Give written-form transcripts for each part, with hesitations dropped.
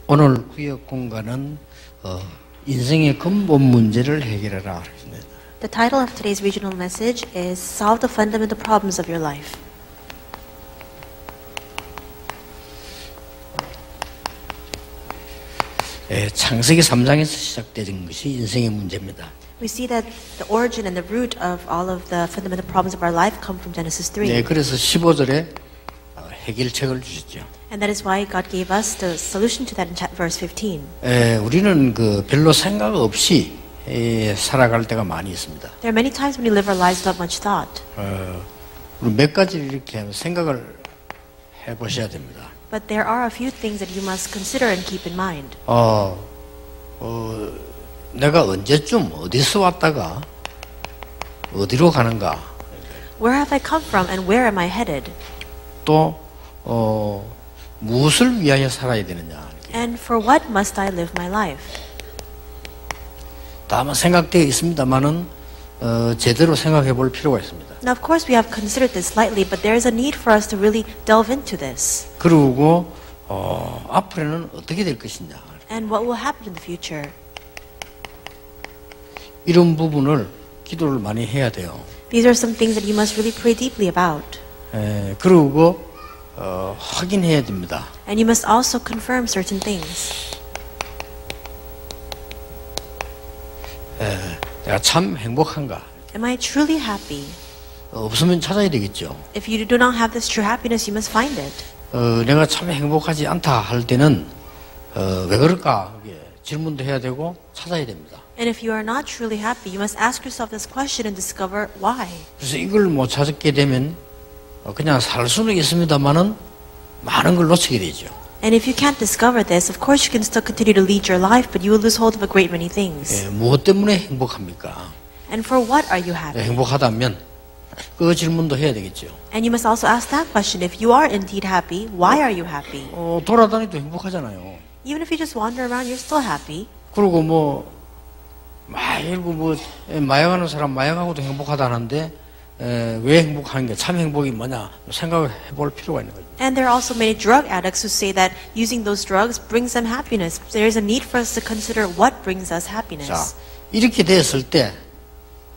오늘 구역 공간은 인생의 근본 문제를 해결하라. The title of today's regional message is Solve the Fundamental Problems of Your Life. 창세기 3장에서 시작된 것이 인생의 문제입니다. We see that the origin and the root of all of the fundamental problems of our life come from Genesis 3. 네, 그래서 15절에 해결책을 주셨죠. And that is why God gave us the solution to that in verse 15. 우리는 별로 생각 없이 살아갈 때가 많이 있습니다. There are many times when we live our lives without much thought. 우리 몇 가지를 이렇게 생각을 해보셔야 됩니다. But there are a few things that you must consider and keep in mind. 내가 언제쯤 어디서 왔다가 어디로 가는가? Where have I come from and where am I headed? 또 무엇을 위하여 살아야 되느냐? And for what must I live my life? 다만 생각되어 있습니다만은 제대로 생각해 볼 필요가 있습니다. Now, of course, we have considered this lightly, but there is a need for us to really delve into this. 그리고 앞으로는 어떻게 될 것이냐? And what will happen in the future? 이런 부분을 기도를 많이 해야 돼요. These are some things that you must really pray deeply about. 그리고 확인해야 됩니다. And you must also confirm certain things. 내가 참 행복한가? Am I truly happy? 없으면 찾아야 되겠죠. If you do not have this true happiness, you must find it. 내가 참 행복하지 않다 할 때는 왜 그럴까? 질문도 해야 되고 찾아야 됩니다. And if you are not truly happy, you must ask yourself this question and discover why. 그래서 이걸 못 찾게 되면 그냥 살 수는 있습니다만은 많은 걸 놓치게 되죠. And if you can't discover this, of course you can still continue to lead your life, but you will lose hold of a great many things. 무엇 때문에 행복합니까? And for what are you happy? 행복하다면 그 질문도 해야 되겠죠. And you must also ask that question. If you are indeed happy, why are you happy? 돌아다니도 행복하잖아요. Even if you just wander around, you're still happy. 그리고 마약하는 사람 마약하고도 행복하다는데 왜 행복하는가? 참 행복이 뭐냐? 생각을 해볼 필요가 있는 거죠. And there are also many drug addicts who say that using those drugs brings them happiness. There is a need for us to consider what brings us happiness. 자, 이렇게 됐을 때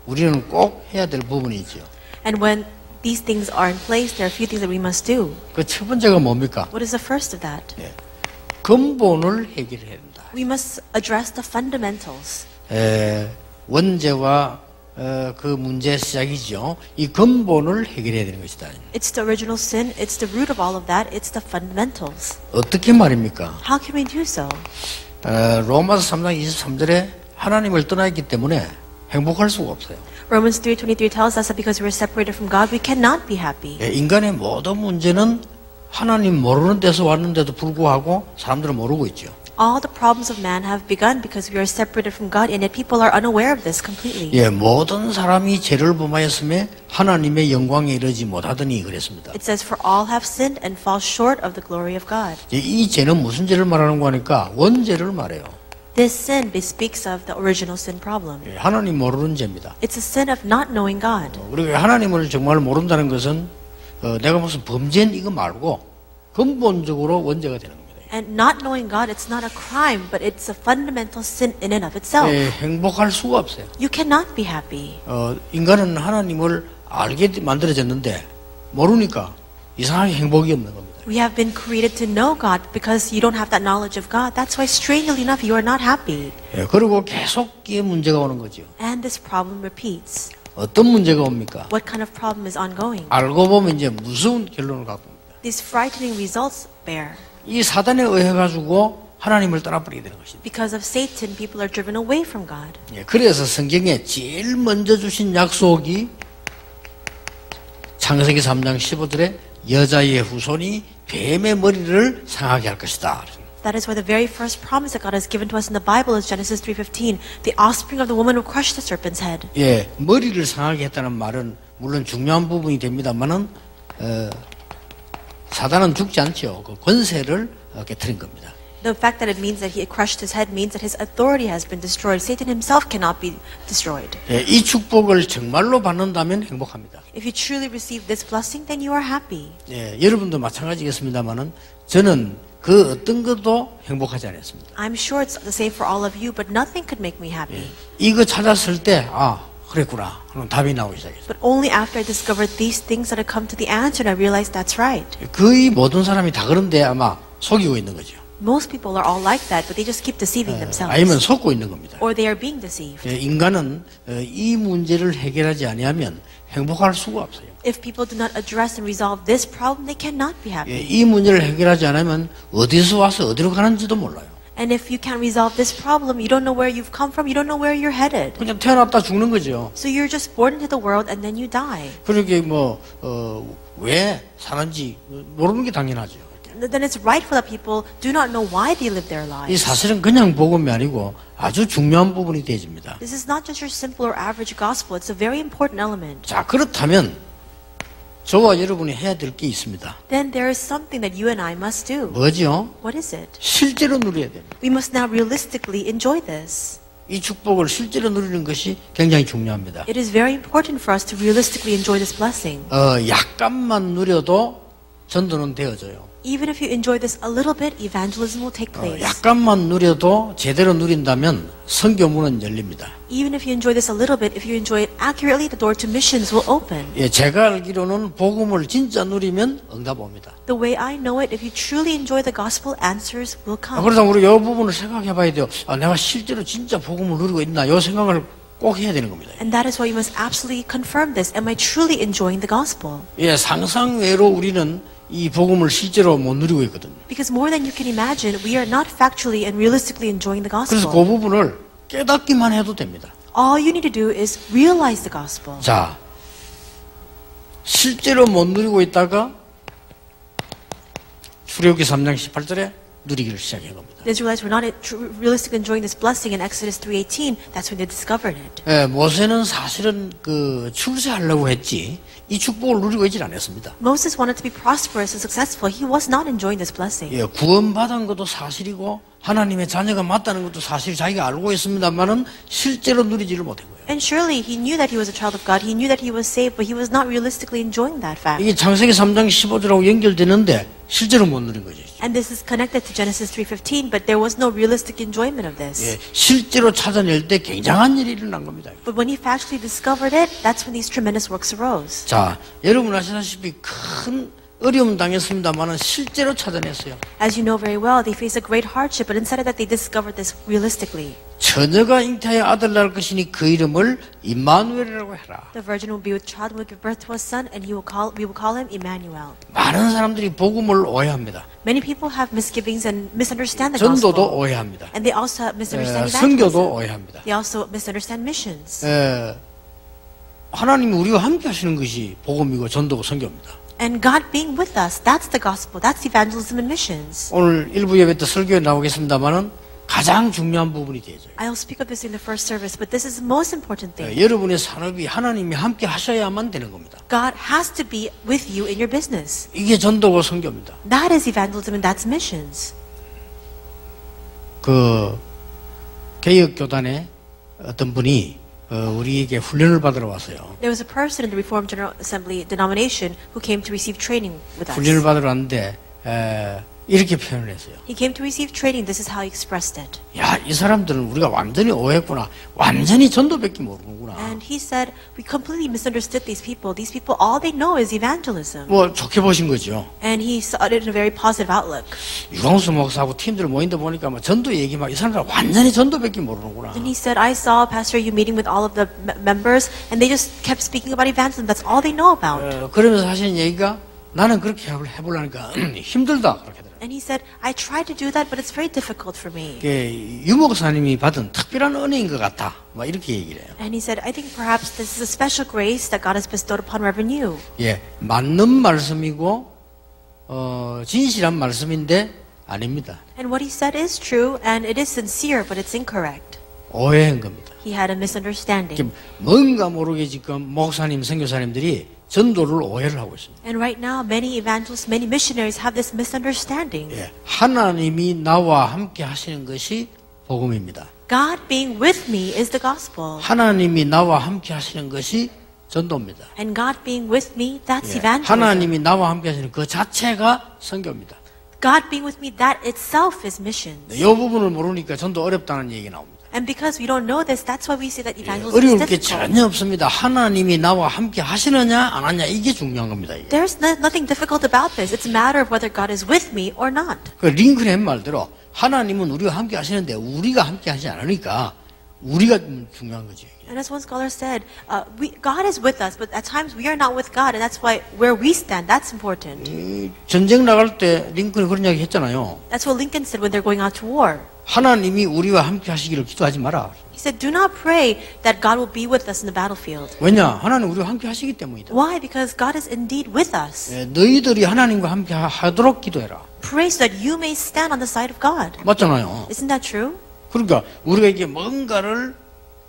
우리는 꼭 해야 될 부분이 있죠. And when these things are in place, there are a few things that we must do. 그 첫 번째가 뭡니까? What is the first of that? 근본을 해결해야 된다. We must address the fundamentals. 원죄와 그 문제의 시작이죠. 이 근본을 해결해야 되는 것이다. It's the original sin. It's the root of all of that. It's the fundamentals. 어떻게 말입니까? How can we do so? 로마서 3장 23절에 하나님을 떠나있기 때문에 행복할 수가 없어요. Romans 3:23 tells us that because we're separated from God, we cannot be happy. 인간의 모든 문제는 하나님 모르는 데서 왔는데도 불구하고 사람들은 모르고 있죠. All the problems of man have begun because we are separated from God, and yet people are unaware of this completely. 모든 사람이 죄를 범하였음에 하나님의 영광에 이르지 못하더니 그랬습니다. It says, "For all have sinned and fall short of the glory of God." 이 죄는 무슨 죄를 말하는 거니까 원죄를 말해요. This sin bespeaks of the original sin problem. 하나님 모르는 죄입니다. It's a sin of not knowing God. 그리고 하나님을 정말 모른다는 것은 내가 무슨 범죄인 이거 말고 근본적으로 원죄가 되는 겁니다. And not knowing God, it's not a crime, but it's a fundamental sin in and of itself. 행복할 수가 없어요. You cannot be happy. 인간은 하나님을 알게 만들어졌는데 모르니까 이상하게 행복이 없는 겁니다. We have been created to know God because you don't have that knowledge of God. That's why, strangely enough, you are not happy. 그리고 계속 이게 문제가 오는 거죠. And this problem repeats. 어떤 문제가 옵니까? What kind of problem is ongoing? 알고 보면 이제 무서운 결론을 갖고 옵니다. These frightening results bear. 이 사단에 의해 가지고 하나님을 떠나버리게 되는 것입니다. Because of Satan, people are driven away from God. 그래서 성경에 제일 먼저 주신 약속이 창세기 3장 15절에 여자의 후손이 뱀의 머리를 상하게 할 것이다. That is why the very first promise that God has given to us in the Bible is Genesis 3:15. The offspring of the woman will crush the serpent's head. 머리를 상하게 했다는 말은 물론 중요한 부분이 됩니다만은 사단은 죽지 않죠. 그 권세를 깨뜨린 겁니다. The fact that it means that he crushed his head means that his authority has been destroyed. Satan himself cannot be destroyed. 이 축복을 정말로 받는다면 행복합니다. If you truly receive this blessing, then you are happy. 여러분도 마찬가지겠습니다만은 저는 그 어떤 것도 행복하지 않았습니다. I'm sure it's the same for all of you, but nothing could make me happy. 이거 찾았을 때 그랬구나 하는 답이 나오기 시작했어요. But only after I discovered these things that I come to the answer and I realized that's right. 거의 모든 사람이 다 그런데 아마 속이고 있는 거죠. Most people are all like that, but they just keep deceiving themselves. 아니면 속고 있는 겁니다. Or they are being deceived. 인간은 이 문제를 해결하지 아니하면 행복할 수가 없어요. If people do not address and resolve this problem, they cannot be happy. 이 문제를 해결하지 않으면 어디서 와서 어디로 가는지도 몰라요. And if you can't resolve this problem, you don't know where you've come from, you don't know where you're headed. 그냥 태어났다 죽는 거죠. So you're just born into the world and then you die. 그러게 왜 사는지 모르는 게 당연하죠. Then it's rightful that people do not know why they live their 이 lives. 사실은 그냥 복음이 아니고 아주 중요한 부분이 되어집니다. This is not just your simple or average gospel, it's a very important element. 자, 그렇다면 저와 여러분이 해야 될 게 있습니다. Then there is something that you and I must do. 뭐죠? What is it? 실제로 누려야 됩니다. We must now realistically enjoy this. 이 축복을 실제로 누리는 것이 굉장히 중요합니다. It is very important for us to realistically enjoy this blessing. 약간만 누려도 전도는 되어져요. Even if you enjoy this a little bit, evangelism will take place. 약간만 누려도 제대로 누린다면 선교문은 열립니다. Even if you enjoy this a little bit, if you enjoy it accurately, the door to missions will open. 제가 알기로는 복음을 진짜 누리면 응답 옵니다. The way I know it, if you truly enjoy the gospel, answers will come. 그래서 우리 이 부분을 생각해 봐야 돼요. 내가 실제로 진짜 복음을 누리고 있나? 이 생각을 꼭 해야 되는 겁니다. And that is why you must absolutely confirm this. Am I truly enjoying the gospel? 상상외로 우리는 이 복음을 실제로 못 누리고 있거든요. Because more than you can imagine, we are not factually and realistically enjoying the 그래서 그 gospel. 부분을 깨닫기만 해도 됩니다. All you need to do is realize the gospel. 자, 실제로 못 누리고 있다가 출애굽기 3장 18절에 누리기를 시작한 겁니다. The Israelites were not realistically enjoying this blessing in Exodus 3:18. That's when they discovered it. 모세는 사실은 출세하려고 했지 이 축복을 누리고 있질 않았습니다. Moses wanted to be prosperous and successful. He was not enjoying this blessing. 구원받은 것도 사실이고 하나님의 자녀가 맞다는 것도 사실 자기가 알고 있습니다만은 실제로 누리지를 못한 거예요. And surely he knew that he was a child of God. He knew that he was saved, but he was not realistically enjoying that fact. 이게 창세기 3장 15절하고 연결되는데 실제로 못 누린 거죠. And this is connected to Genesis 3:15, but there was no realistic enjoyment of this. 실제로 찾아낼 때 굉장한 일이 일어난 겁니다. But when he factually discovered it, that's when these tremendous works arose. 자, 여러분 아시다시피 큰 어려움 당했습니다만은 실제로 찾아냈어요. As you know very well, they faced a great hardship, but instead of that, they discovered this realistically. 처녀가 잉태하여 아들 낳을 것이니 그 이름을 임마누엘이라고 해라. The virgin will be with child and will give birth to a son, and we will call him Emmanuel. 많은 사람들이 복음을 오해합니다. Many people have misgivings and misunderstand the 전도도 gospel. 오해합니다. And they also misunderstand 선교도 evangelism. 오해합니다. They also misunderstand missions. 하나님이 우리와 함께 하시는 것이 복음이고 전도고 선교입니다. And God being with us, that's the gospel. That's evangelism and missions. 오늘 일부 예배 때 설교에 나오겠습니다만은 가장 중요한 부분이 되죠. I'll speak of this in the first service, but this is the most important thing. 여러분의 산업이 하나님이 함께 하셔야만 되는 겁니다. God has to be with you in your business. 이게 전도고 선교입니다. That is evangelism and that's missions. 개혁교단에 어떤 분이 우리에게 훈련을 받으러 왔어요. There was a person in the Reformed General Assembly denomination who came to receive training with us. 훈련을 받으러 왔는데 이렇게 표현을 했어요. He came to receive training. This is how he expressed it. 야, 이 사람들은 우리가 완전히 오해했구나. 완전히 전도밖에 모르는구나. And he said, we completely misunderstood these people. These people, all they know is evangelism. 뭐 좋게 보신 거죠. And he saw it in a very positive outlook. 유광수 목사하고 팀들 모인다 보니까 뭐 전도 얘기 막 이 사람들 완전히 전도밖에 모르는구나. And he said, I saw Pastor you meeting with all of the members, and they just kept speaking about evangelism. That's all they know about. 그러면서 하신 얘기가 나는 그렇게 해보려니까 힘들다 그렇게. And he said, I tried to do that, but it's very difficult for me. 유 목사님이 받은 특별한 은혜인 것 같아. 막 이렇게 얘기를 해요. And he said, I think perhaps this is a special grace that God has bestowed upon Reverend Yu. 맞는 말씀이고 진실한 말씀인데 아닙니다. And what he said is true, and it is sincere, but it's incorrect. 오해한 겁니다. He had a misunderstanding. 뭔가 모르게 지금 목사님, 선교사님들이 전도를 오해를 하고 있습니다. And right now, many evangelists, many missionaries have this misunderstanding. 하나님이 나와 함께 하시는 것이 복음입니다. God being with me is the gospel. 하나님이 나와 함께 하시는 것이 전도입니다. And God being with me, that's evangelism. 하나님이 나와 함께 하시는 그 자체가 선교입니다. God being with me, that itself is missions. 이 부분을 모르니까 전도 어렵다는 얘기 나옵니다. And because we don't know this, that's why we say that evangelism 어려울 is 게 difficult. 전혀 없습니다. 하나님이 나와 함께 하시느냐 안 하냐 이게 중요한 겁니다. 이게. There's nothing difficult about this. It's a matter of whether God is with me or not. 그 링컨의 말대로 하나님은 우리와 함께 하시는데 우리가 함께 하지 않으니까 우리가 중요한 거죠. And as one scholar said, God is with us, but at times we are not with God, and that's why where we stand, that's important. 전쟁 나갈 때 링컨이 그런 이야기 했잖아요. That's what Lincoln said when they're going out to war. 하나님이 우리와 함께 하시기를 기도하지 마라. He said, do not pray that God will be with us in the battlefield. 왜냐? 하나님 우리와 함께 하시기 때문이다. Why? Because God is indeed with us. 너희들이 하나님과 함께 하도록 기도해라. Pray so that you may stand on the side of God. 맞잖아요. Isn't that true? 그러니까 우리가 이게 뭔가를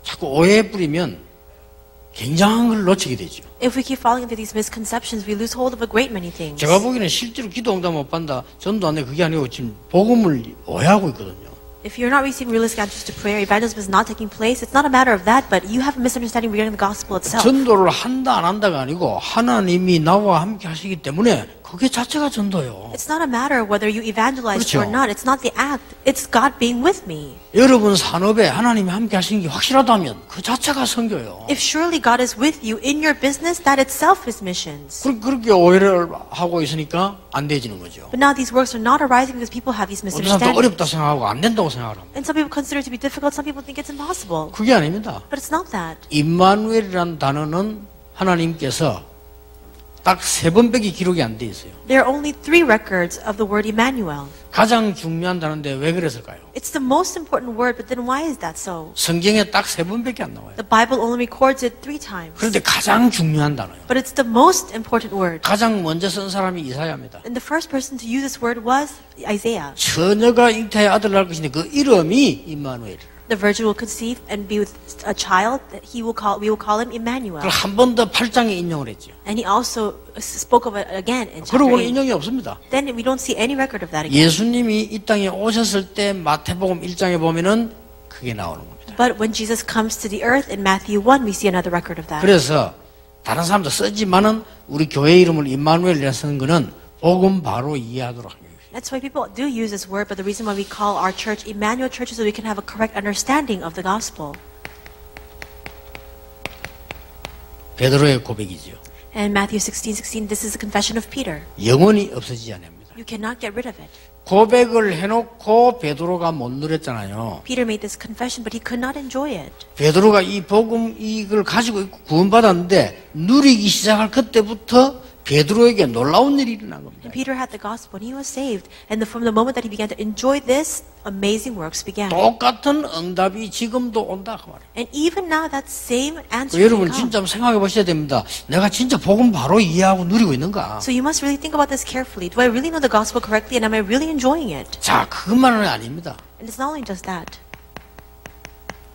자꾸 오해에 뿌리면 굉장한 걸 놓치게 되죠. If we keep falling into these misconceptions, we lose hold of a great many things. 제가 보기에는 실제로 기도 응답 못 받는다. 전도 안 돼. 그게 아니고 지금 복음을 오해하고 있거든요. If you're not receiving realistic answers to prayer, evangelism is not taking place, it's not a matter of that, but you have a misunderstanding regarding the gospel itself. 전도를 한다 안 한다가 아니고 하나님이 나와 함께 하시기 때문에 그게 자체가 전도요. It's not a matter of whether you evangelize 그렇죠. or not. It's not the act. It's God being with me. 여러분 산업에 하나님이 함께 하시는 게 확실하다면 그 자체가 선교요. If surely God is with you in your business, that itself is missions. 그렇게 오해를 하고 있으니까 안 되지는 거죠. But now these works are not arising because people have these 어떤 사람도 misunderstandings. 어렵다 생각하고 안 된다고 생각합니다. And some people consider it to be difficult, some people think it's impossible. 그게 아닙니다. But it's not that. 임마누엘이라는 단어는 하나님께서 딱 3번밖에 기록이 안 돼 있어요. There are only 3 records of the word Emmanuel. 가장 중요한 단어인데 왜 그랬을까요? It's the most important word, but then why is that so? 성경에 딱 3번밖에 안 나와요. The Bible only records it 3 times. 그런데 가장 중요한 단어예요. But it's the most important word. 가장 먼저 쓴 사람이 이사야입니다. And the first person to use this word was Isaiah. 처녀가 잉태해 아들을 낳을 것인데 그 이름이 임마누엘이에요. The virgin will conceive and be with a child that we will call him Emmanuel. 그걸 한 번 더 8장에 인용을 했죠. And he also spoke of it again in chapter 그러고는 8. 인용이 없습니다. Then we don't see any record of that again. 예수님이 이 땅에 오셨을 때 마태복음 1장에 보면은 그게 나오는 겁니다. But when Jesus comes to the earth in Matthew 1, we see another record of that. 그래서 다른 사람도 쓰지만은 우리 교회 이름을 임마누엘이라 쓰는 거는 복음 바로 이해하도록 합니다. That's why people do use this word, but the reason why we call our church Emmanuel Church is so we can have a correct understanding of the gospel. 베드로의 고백이죠. And Matthew 16:16, this is the confession of Peter. 영원히 없어지지 않습니다. You cannot get rid of it. 고백을 해놓고 베드로가 못 누렸잖아요. Peter made this confession, but he could not enjoy it. 베드로가 이 복음 이걸 가지고 있고 구원받았는데 누리기 시작할 그때부터 베드로에게 놀라운 일이 일어난 겁니다. And Peter had the gospel and he was saved. And from the moment that he began to enjoy this, amazing works began. 똑같은 응답이 지금도 온다 그 말이에요. And even now, that same answer 여러분 can 진짜 come. 생각해 보셔야 됩니다. 내가 진짜 복음 바로 이해하고 누리고 있는가? So you must really think about this carefully. Do I really know the gospel correctly and am I really enjoying it? 자, 그것만은 아닙니다. And it's not only just that.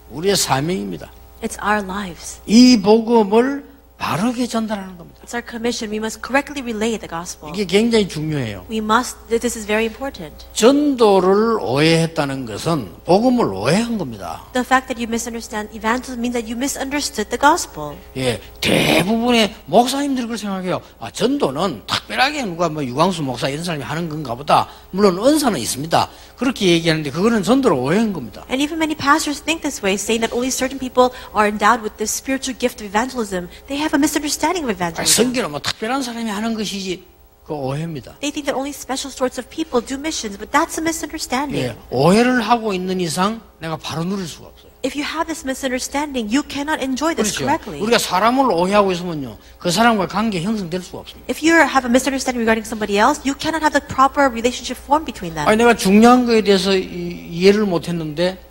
우리의 사명입니다. It's our lives. 이 복음을 바르게 전달하는 겁니다. It's our commission. We must correctly relay the gospel. 이게 굉장히 중요해요. We must, this is very important. 전도를 오해했다는 것은 복음을 오해한 겁니다. The fact that you misunderstand evangelism means that you misunderstood the gospel. 예, 대부분의 목사님들이 그렇게 생각해요. 아, 전도는 특별하게 누가 뭐 유광수 목사 이런 사람이 하는 건가 보다. 물론 은사는 있습니다. 그렇게 얘기하는데 그거는 전도를 오해한 겁니다. And even many pastors think this way, saying that only certain people are endowed with this spiritual gift of evangelism. They have a misunderstanding of 아, evangelism. 선교는 뭐 특별한 사람이 하는 것이지. 그 오해입니다. They think that only special sorts of people do missions, but that's a misunderstanding. 예, 오해를 하고 있는 이상 내가 바로 누릴 수가 없어요. If you have this misunderstanding, you cannot enjoy this 그렇죠. correctly. 우리가 사람을 오해하고 있으면요, 그 사람과 관계 형성될 수가 없습니다. If you have a misunderstanding regarding somebody else, you cannot have the proper relationship formed between them. 아니 내가 중요한 거에 대해서 이해를 못했는데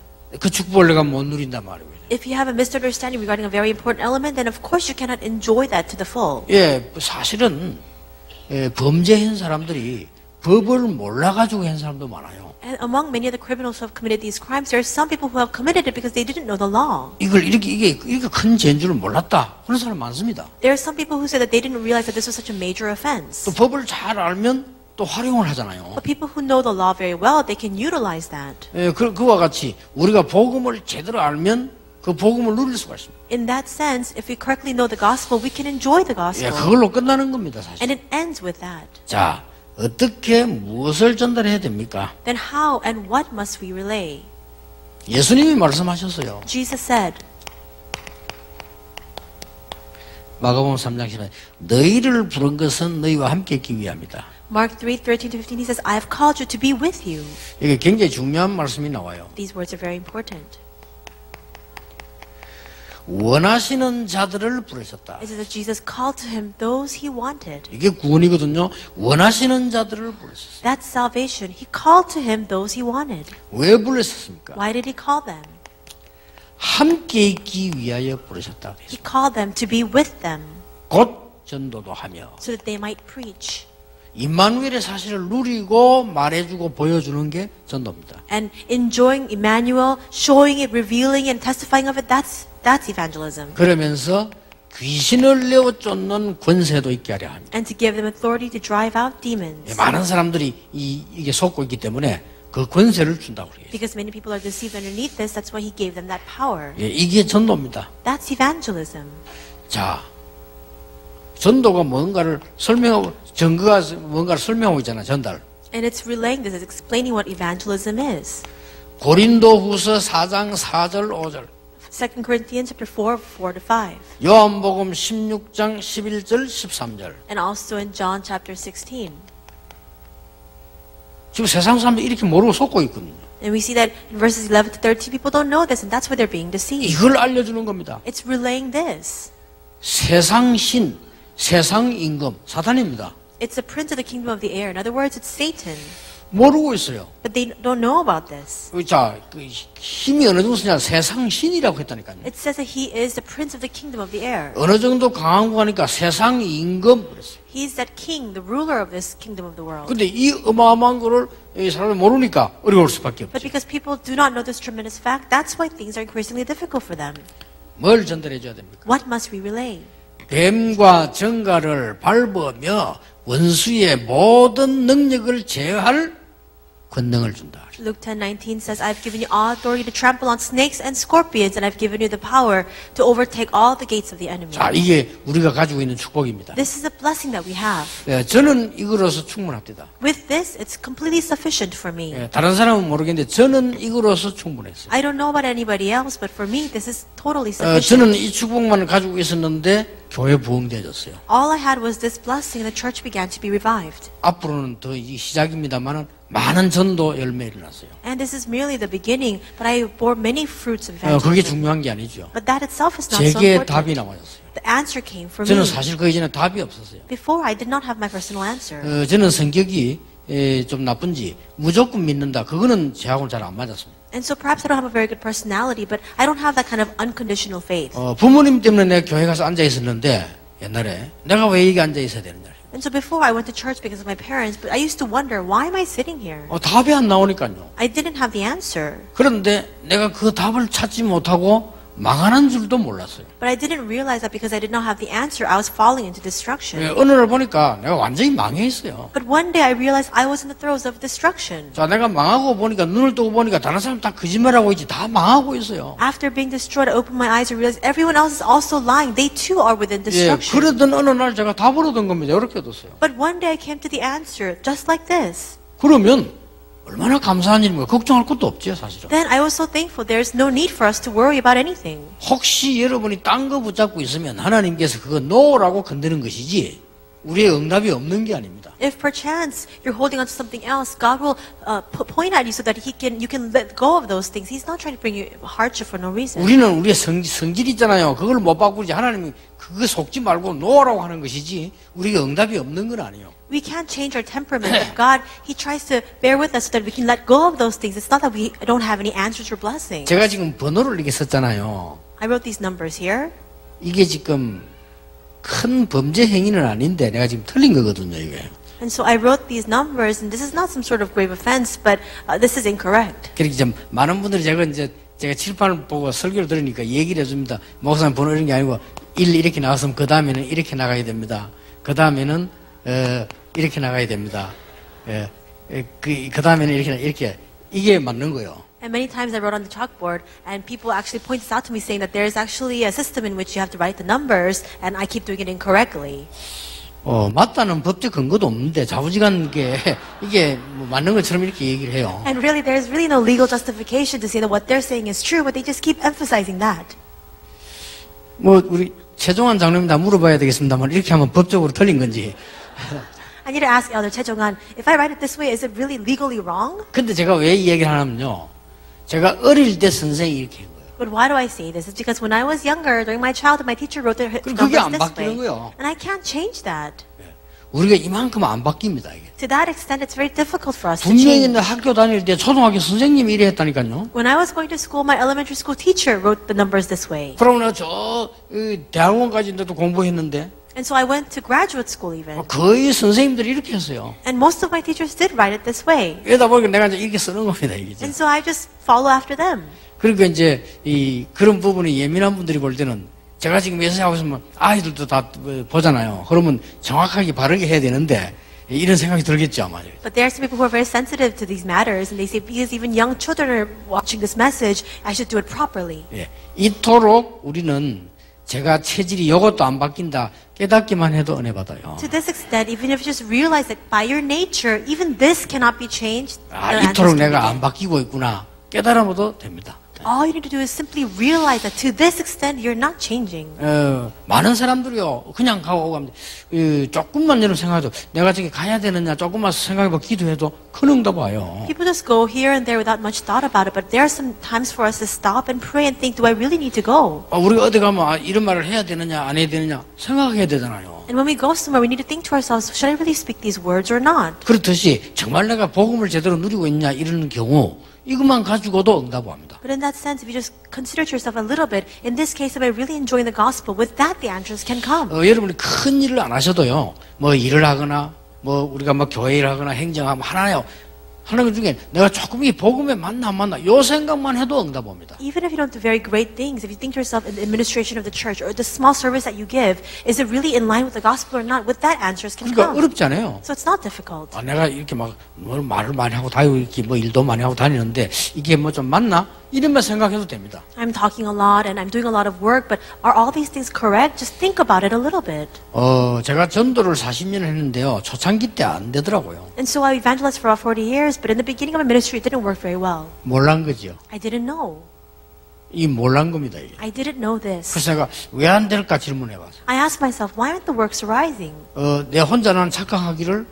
그 축복을 내가 못 누린단 말이에요. If you have a misunderstanding regarding a very important element, then of course you cannot enjoy that to the full. 예, 사실은 범죄한 사람들이 법을 몰라가지고 한 사람도 많아요. And among many of the criminals who have committed these crimes, there are some people who have committed it because they didn't know the law. 이게 이렇게 큰 죄인 줄은 몰랐다. 그런 사람 많습니다. There are some people who say that they didn't realize that this was such a major offense. 또 법을 잘 알면 또 활용을 하잖아요. But people who know the law very well, they can utilize that. 예, 그와 같이 우리가 복음을 제대로 알면 그 복음을 누릴 수가 있습니다. In that sense, if we correctly know the gospel, we can enjoy the 예, gospel. 그걸로 끝나는 겁니다, 사실. And it ends with that. 자, 어떻게 무엇을 전달해야 됩니까? then how and what must we relay? 예수님이 말씀하셨어요. Jesus said, 마가복음 3장 10절 너희를 부른 것은 너희와 함께 있기 위함이다. Mark 3:13-15, he says, I have called you to be with you. 이게 굉장히 중요한 말씀이 나와요. These words are very important. 원하시는 자들을 부르셨다. It says that Jesus called to him those he wanted. 이게 구원이거든요. 원하시는 자들을 부르셨어요. That's salvation. He called to him those he wanted. 왜 부르셨습니까? Why did he call them? 함께 있기 위하여 부르셨다. He called them to be with them 곧 전도도 하며 so that they might preach. 임마누엘의 사실을 누리고 말해주고 보여주는 게 전도입니다. And enjoying Emmanuel, showing it, revealing it, and testifying of it, that's evangelism. 그러면서 귀신을 내어 쫓는 권세도 있게 하려 합니다. And to give them authority to drive out demons. 많은 사람들이 이게 속고 있기 때문에 그 권세를 준다고 그래요. Because many people are deceived underneath this, that's why he gave them that power. 예, 이게 전도입니다. That's evangelism. 자, 전도가 뭔가를 설명하고 증거가 뭔가를 설명하고 있잖아. 전달. And it's relaying this, it's explaining what evangelism is. 고린도후서 4장 4절 5절. 2 Corinthians chapter 4, 4-5. 요한복음 16장 11절 13절. And also in John chapter 16. 지금 세상 사람들이 이렇게 모르고 속고 있거든요. And we see that in verses 11 to 13, people don't know this, and that's why they're being deceived. 이걸 알려주는 겁니다. It's relaying this. 세상 신, 세상 임금, 사탄입니다. It's the prince of the kingdom of the air. In other words, it's Satan. 모르고 있어요. But they don't know about this. 자, 그 힘이 어느 정도 쓰냐? 세상 신이라고 했다니까요. It says that he is the prince of the kingdom of the air. 어느 정도 강한 거 하니까 세상 임금 그랬어요. He's that king, the ruler of this kingdom of the world. 근데 이 어마어마한 거를 이 사람이 모르니까 어려울 수밖에 But 없죠. because people do not know this tremendous fact, that's why things are increasingly difficult for them. 뭘 전달해 줘야 됩니까? What must we relay? 뱀과 정갈을 밟으며 원수의 모든 능력을 제어할 권능을 준다. Luke 10:19 says, I've given you all authority to trample on snakes and scorpions, and I've given you the power to overtake all the gates of the enemy. 자, 이게 우리가 가지고 있는 축복입니다. This is a blessing that we have. 예, 저는 이거로서 충분합니다. With this, it's completely sufficient for me. 예, 다른 사람은 모르겠는데 저는 이거로서 충분했어요. I don't know about anybody else, but for me, this is totally sufficient. 저는 이 축복만을 가지고 있었는데 교회 부흥되어졌어요. All I had was this blessing, and the church began to be revived. 앞으로는 더 이 시작입니다만은 많은 전도 열매 일어났어요. And this is merely the beginning, but I bore many fruits of 그게 evangelism. 중요한 게 아니죠. But that itself is not so 제게 important. 답이 나와졌어요. The answer came for 저는 me. 사실 그 이전에 답이 없었어요. Before, I did not have my personal answer. 저는 성격이 좀 나쁜지 무조건 믿는다. 그거는 저하고는 잘 안 맞았습니다. And so perhaps I don't have a very good personality, but I don't have that kind of unconditional faith. 부모님 때문에 내가 교회 가서 앉아 있었는데 옛날에 내가 왜 여기 앉아 있어야 되느냐. And so before I went to church because of my parents, but I used to wonder, why am I sitting here? 답이 안 나오니까요. I didn't have the answer. 그런데 내가 그 답을 찾지 못하고 망하는 줄도 몰랐어요. But I didn't realize that because I did not have the answer, I was falling into destruction. 어느 날 보니까 내가 완전히 망해 있어요. But one day I realized I was in the throes of destruction. 자, 내가 망하고 보니까 눈을 뜨고 보니까 다른 사람 다 거짓말하고 있지. 다 망하고 있어요. After being destroyed, I opened my eyes and realized everyone else is also lying. They too are within destruction. 그러던 어느 날 제가 답을 얻은 겁니다. 이렇게 얻었어요. But one day I came to the answer, just like this. 그러면 얼마나 감사한 일인가. 걱정할 것도 없지요, 사실은. Then I was so thankful. There's no need for us to worry about anything. 혹시 여러분이 딴 거 붙잡고 있으면 하나님께서 그거 놓으라고 건드는 것이지 우리의 응답이 없는 게 아닙니다. If perchance you're holding on to something else, God will point at you so that you can let go of those things. He's not trying to bring you hardship for no reason. 우리는 우리의 성질 있잖아요. 그걸 못 바꾸지. 하나님이 그거 속지 말고 놓으라고 하는 것이지 우리가 응답이 없는 건 아니에요. We can't change our temperament, but God, He tries to bear with us so that we can let go of those things. It's not that we don't have any answers or blessings. 제가 지금 번호를 이렇게 썼잖아요. I wrote these numbers here. 이게 지금 큰 범죄 행위는 아닌데 내가 지금 틀린 거거든요, 이게. And so I wrote these numbers, and this is not some sort of grave offense, but this is incorrect. 그렇게 좀 많은 분들이 제가 칠판을 보고 설교를 들으니까 얘기를 해줍니다. 목사님 번호 이런 게 아니고 1 이렇게 나왔으면 그 다음에는 이렇게 나가야 됩니다. 그 다음에는 이렇게 나가야 됩니다. 그 다음에는 이렇게 이게 맞는 거예요. And many times I wrote on the chalkboard, and people actually point this out to me, saying that there is actually a system in which you have to write the numbers, and I keep doing it incorrectly. 맞다는 법적 근거도 없는데 자부지간 게 이게 뭐 맞는 것처럼 이렇게 얘기를 해요. And really, there's really no legal justification to say that what they're saying is true, but they just keep emphasizing that. 뭐 우리 최종환 장로님다 물어봐야 되겠습니다만 이렇게 하면 법적으로 틀린 건지. I need to ask Elder Chejong-an, if I write it this way, is it really legally wrong? 근데 제가 왜 이 얘기를 하냐면요. 제가 어릴 때 선생이 이렇게 한 거예요. But why do I say this? It's because when I was younger, during my childhood, my teacher wrote the 그게 안 numbers this 바뀌는 way. 거예요. And I can't change that. 우리가 이만큼 안 바뀝니다. 이게. To that extent, it's very difficult for us to 분명히 change. 내 학교 다닐 때 초등학교 선생님이 이래 했다니까요. When I was going to school, my elementary school teacher wrote the numbers this way. 그러면 내가 대학원까지인데도 공부했는데 And so I went to graduate school even. 거의 선생님들이 이렇게 했어요. And most of my teachers did write it this way. 이러다 보니까 내가 이제 이렇게 쓰는 겁니다. 이게. And so I just follow after them. 그러니까 이제 그런 부분이 예민한 분들이 볼 때는 제가 지금 예수하고 있으면 아이들도 다 보잖아요. 그러면 정확하게 바르게 해야 되는데 이런 생각이 들겠죠 아마. But there are some people who are very sensitive to these matters, and they say because even young children are watching this message, I should do it properly. 예, 이토록 우리는 제가 체질이 이것도 안 바뀐다 깨닫기만 해도 은혜 받아요. To this extent, even if you just realize that by your nature, even this cannot be changed, 아, the 이토록 answers can 내가 be 안 바뀌고 있구나 깨달아도 됩니다. all you need to do is simply realize that to this extent, you're not changing. 많은 사람들이요 그냥 가고 가면 조금만 이런 생각해도 내가 저기 가야 되느냐 조금만 생각해봐 기도해도 큰 응답 와요. People just go here and there without much thought about it, but there are some times for us to stop and pray and think, do I really need to go? 우리가 어디 가면 이런 말을 해야 되느냐 안 해야 되느냐 생각해야 되잖아요. And when we go somewhere, we need to think to ourselves, should I really speak these words or not? 그렇듯이 정말 내가 복음을 제대로 누리고 있냐 이런 경우 이것만 가지고도 응답합니다. But in that sense, if you just consider to yourself a little bit, in this case, am I really enjoying the gospel? With that, the answers can come. 여러분이 큰 일을 안 하셔도요. 뭐 일을 하거나 뭐 우리가 뭐 교회 일 하거나 행정하면 하는 것 중에 내가 조금 이 복음에 맞나 안 맞나 요 생각만 해도 응답합니다. Even if you don't do very great things, if you think to yourself in the administration of the church or the small service that you give, is it really in line with the gospel or not? With that, answers can 그러니까 come. 어렵지 않아요. So it's not difficult. 내가 이렇게 막 말을 많이 하고 다니고 이렇게 뭐 일도 많이 하고 다니는데 이게 뭐 좀 맞나? 이런만 생각해도 됩니다. I'm talking a lot and I'm doing a lot of work, but are all these things correct? Just think about it a little bit. 제가 전도를 40년을 했는데요. 초창기 때 안 되더라고요. And so I evangelized for about 40 years, but in the beginning of my ministry, it didn't work very well. 몰란 거지요. I didn't know. 이 몰란 겁니다. 이게. I didn't know this. 그래서 내가 왜 안 될까 질문해봤어요. I asked myself, why aren't the works arising? 내 혼자 나는 착각하기를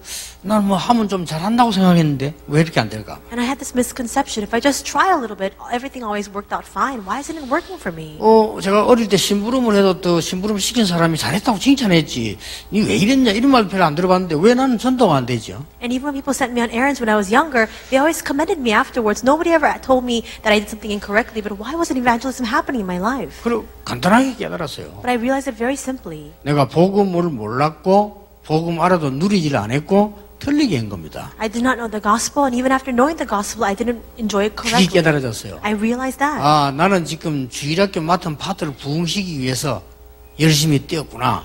난 뭐 하면 좀 잘한다고 생각했는데 왜 이렇게 안 될까? And I had this misconception. If I just try a little bit, everything always worked out fine. Why isn't it working for me? 제가 어릴 때 심부름을 해도 또 심부름 시킨 사람이 잘했다고 칭찬했지. 니 왜 이랬냐 이런 말 별로 안 들어봤는데 왜 나는 전도가 안 되죠? And even when people sent me on errands when I was younger, they always commended me afterwards. Nobody ever told me that I did something incorrectly, but why wasn't evangelism happening in my life? 그리고 간단하게 깨달았어요. But I realized it very simply. 내가 복음을 몰랐고 복음 알아도 누리지를 안 했고 틀리게 한 겁니다. I did not know the gospel, and even after knowing the gospel, I didn't enjoy it 그게 correctly. 깨달아졌어요. I realized that. 나는 지금 주일학교 맡은 파트를 부흥시키기 위해서 열심히 뛰었구나.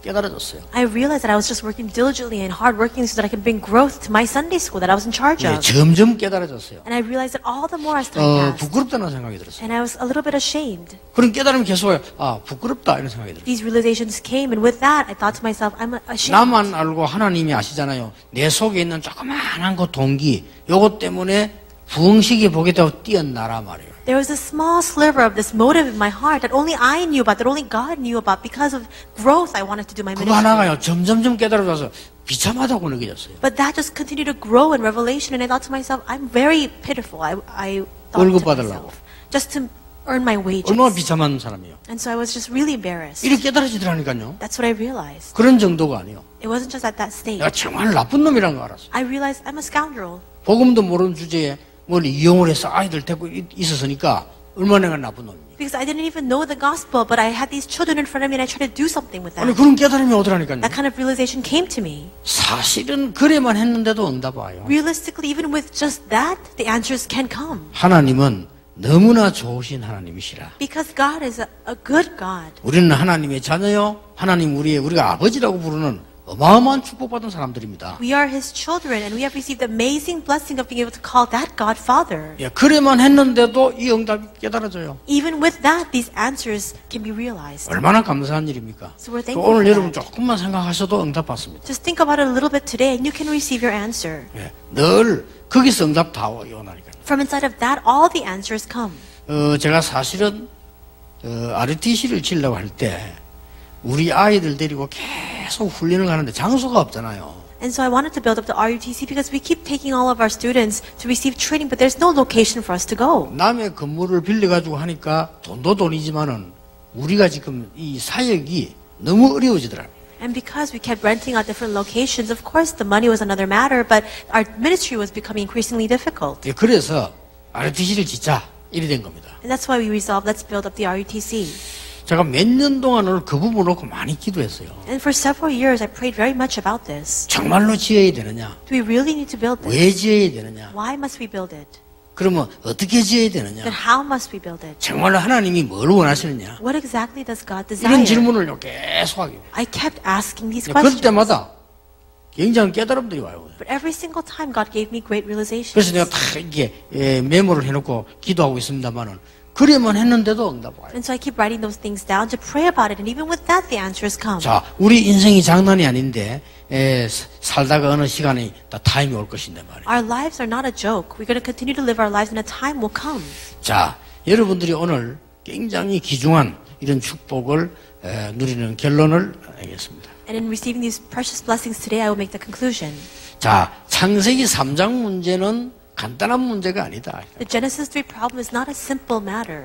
깨달아졌어요. I realized that I was just working diligently and hard working so that I could bring growth to my Sunday school that I was in charge 예, of. 점점 깨달아졌어요. And I realized that all the more as time passed. 부끄럽다는 생각이 들었어요. And I was a little bit ashamed. 그런 깨달음이 계속 와요. 부끄럽다 이런 생각이 들어요. These realizations came, and with that, I thought to myself, I'm ashamed. 나만 알고 하나님이 아시잖아요. 내 속에 있는 조그마한 그 동기, 요것 때문에 부흥식이 보겠다고 뛰어나라 말이에요. There was a small sliver of this motive in my heart that only I knew about, that only God knew about. Because of growth, I wanted to do my 그거 ministry. 하나가요. 점점점 깨달아져서 비참하다고 느껴졌어요. But that just continued to grow in revelation, and I thought to myself, I'm very pitiful. I thought 월급 to 받으려고. myself, just to earn my wages. 얼마나 비참한 사람이에요. And so I was just really embarrassed. 이렇게 깨달아지더라니까요. That's what I realized. 그런 정도가 아니에요. It wasn't just at that stage. 내가 정말 나쁜 놈이라는 거 알았어요. I realized I'm a scoundrel. 복음도 모르는 주제에 뭘 이용을 해서 아이들 데리고 있었으니까 얼마나 내가 나쁜 놈입니까? Because I didn't even know the gospel, but I had these children in front of me and I tried to do something with 아니 that. 그런 깨달음이 오더라니까요. That kind of realization came to me. 사실은 그래만 했는데도 응답 와요. Realistically, even with just that, the answers can come. 하나님은 너무나 좋으신 하나님이시라. Because God is a good God. 우리는 하나님의 자녀요. 하나님 우리가 아버지라고 부르는 어마어마한 축복받은 사람들입니다. We are His children, and we have received the amazing blessing of being able to call that God Father. 예, 그래만 했는데도 이 응답이 깨달아져요. Even with that, these answers can be realized. 얼마나 감사한 일입니까? So we're 또 thankful 오늘 for 여러분 that. 조금만 생각하셔도 응답받습니다. Just think about it a little bit today, and you can receive your answer. 예, 늘 거기서 응답 다 오나니까요. From inside of that, all the answers come. 제가 사실은 RUTC를 치려고 할 때 우리 아이들 데리고 계속 훈련을 가는데 장소가 없잖아요. And so I wanted to build up the RUTC because we keep taking all of our students to receive training, but there's no location for us to go. 남의 건물을 빌려가지고 하니까 돈도 돈이지만은 우리가 지금 이 사역이 너무 어려워지더라고요. And because we kept renting out different locations, of course the money was another matter, but our ministry was becoming increasingly difficult. 예, 그래서 RUTC를 짓자 이래 된 겁니다. And that's why we resolved, let's build up the RUTC. 제가 몇 년 동안을 그 부분 놓고 많이 기도했어요. And for several years, I prayed very much about this. 정말로 지어야 되느냐? Do we really need to build this? 왜 지어야 되느냐? Why must we build it? 그러면 어떻게 지어야 되느냐? Then how must we build it? 정말로 하나님이 뭘 원하시느냐? What exactly does God 이런 desire? 질문을 계속 하게. I kept asking these 그럴 questions. 때마다 굉장한 깨달음들이 와요. But every single time, God gave me great realizations. 그래서 내가 다 이게 메모를 해놓고 기도하고 있습니다만은 그래만 했는데도 응답 와요. And so I keep writing those things down to pray about it, and even with that, the answers come. 자, 우리 인생이 장난이 아닌데 살다가 어느 시간에 다 타임이 올 것인데 말이에요. Our lives are not a joke. We're going to continue to live our lives, and a time will come. 자, 여러분들이 오늘 굉장히 귀중한 이런 축복을 누리는 결론을 하겠습니다. And in receiving these precious blessings today, I will make the conclusion. 자, 창세기 3장 문제는 간단한 문제가 아니다. The Genesis 3 problem is not a simple matter.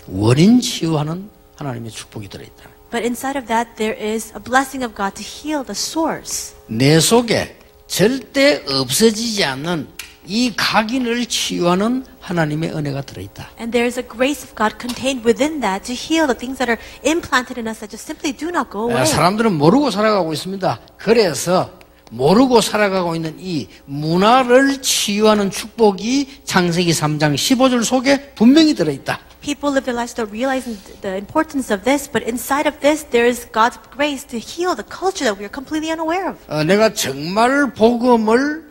원인 치유하는 하나님의 축복이 들어있다. But inside of that, there is a blessing of God to heal the source. 내 속에 절대 없어지지 않는 이 각인을 치유하는 하나님의 은혜가 들어있다. And there is a grace of God contained within that to heal the things that are implanted in us that just simply do not go away. 사람들은 모르고 살아가고 있습니다. 그래서 모르고 살아가고 있는 이 문화를 치유하는 축복이 창세기 3장 15절 속에 분명히 들어있다. People live their lives without realizing the importance of this, but inside of this, there is God's grace to heal the culture that we are completely unaware of. 내가 정말 복음을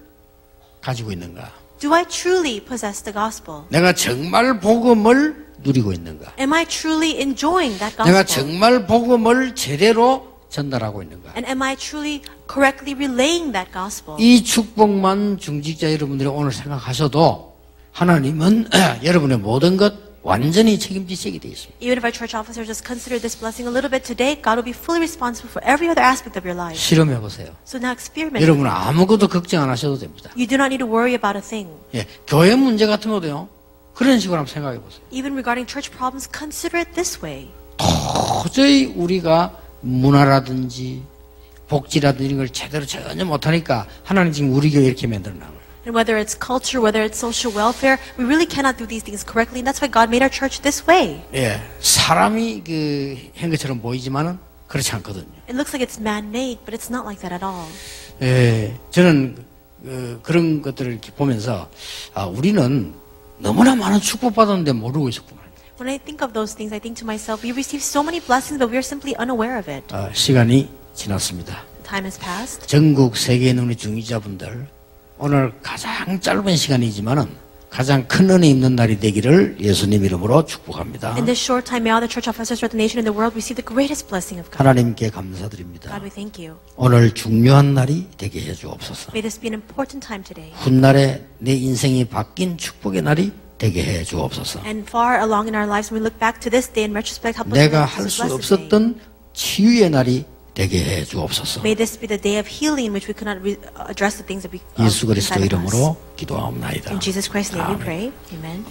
가지고 있는가? Do I truly possess the gospel? 내가 정말 복음을 누리고 있는가? Am I truly enjoying that 내가 gospel? 정말 복음을 제대로 전달하고 있는가? And am I truly correctly relaying that gospel? 이 축복만 중직자 여러분들이 오늘 생각하셔도 하나님은 여러분의 모든 것 완전히 책임지시게 되어 있습니다. Even if our church officers just consider this blessing a little bit today, God will be fully responsible for every other aspect of your life. 실험해 보세요. So now experiment. 여러분 아무것도 걱정 안 하셔도 됩니다. You do not need to worry about a thing. 예, 교회 문제 같은 것도요. 그런 식으로 한번 생각해 보세요. Even regarding church problems, consider it this way. 도저히 우리가 문화라든지 복지라든지 이런 걸 제대로 전혀 못하니까 하나님 지금 우리 교회 이렇게 만들어 놔요. And whether it's culture, whether it's social welfare, we really cannot do these things correctly. And that's why God made our church this way. 예, 사람이 한 것처럼 보이지만은 그렇지 않거든요. It looks like it's man-made, but it's not like that at all. 예, 저는 그런 것들을 이렇게 보면서 우리는 너무나 많은 축복받았는데 모르고 있었구나. When I think of those things, I think to myself, we receive so many blessings, but we are simply unaware of it. 시간이 지났습니다. Time has passed. 전국 세계에 있는 우리 중위자분들 오늘 가장 짧은 시간이지만은 가장 큰 은혜 입는 날이 되기를 예수님 이름으로 축복합니다. In this short time, may all the church officers throughout the nation and the world receive the greatest blessing of God. 하나님께 감사드립니다. God, we thank you. 오늘 중요한 날이 되게 해주옵소서. May this be an important time today. 훗날에 내 인생이 바뀐 축복의 날이 되게 해주옵소서. And far along in our lives, when we look back to this day in retrospect, help us 내가 remember 할 this 수 blessed day. 없었던 치유의 날이 되게 해주옵소서. May this be the day of healing in which we could not address the things that we 예수 그리스도 inside of us. 이름으로 기도하옵나이다. In Jesus Christ's name we 아멘. pray. Amen.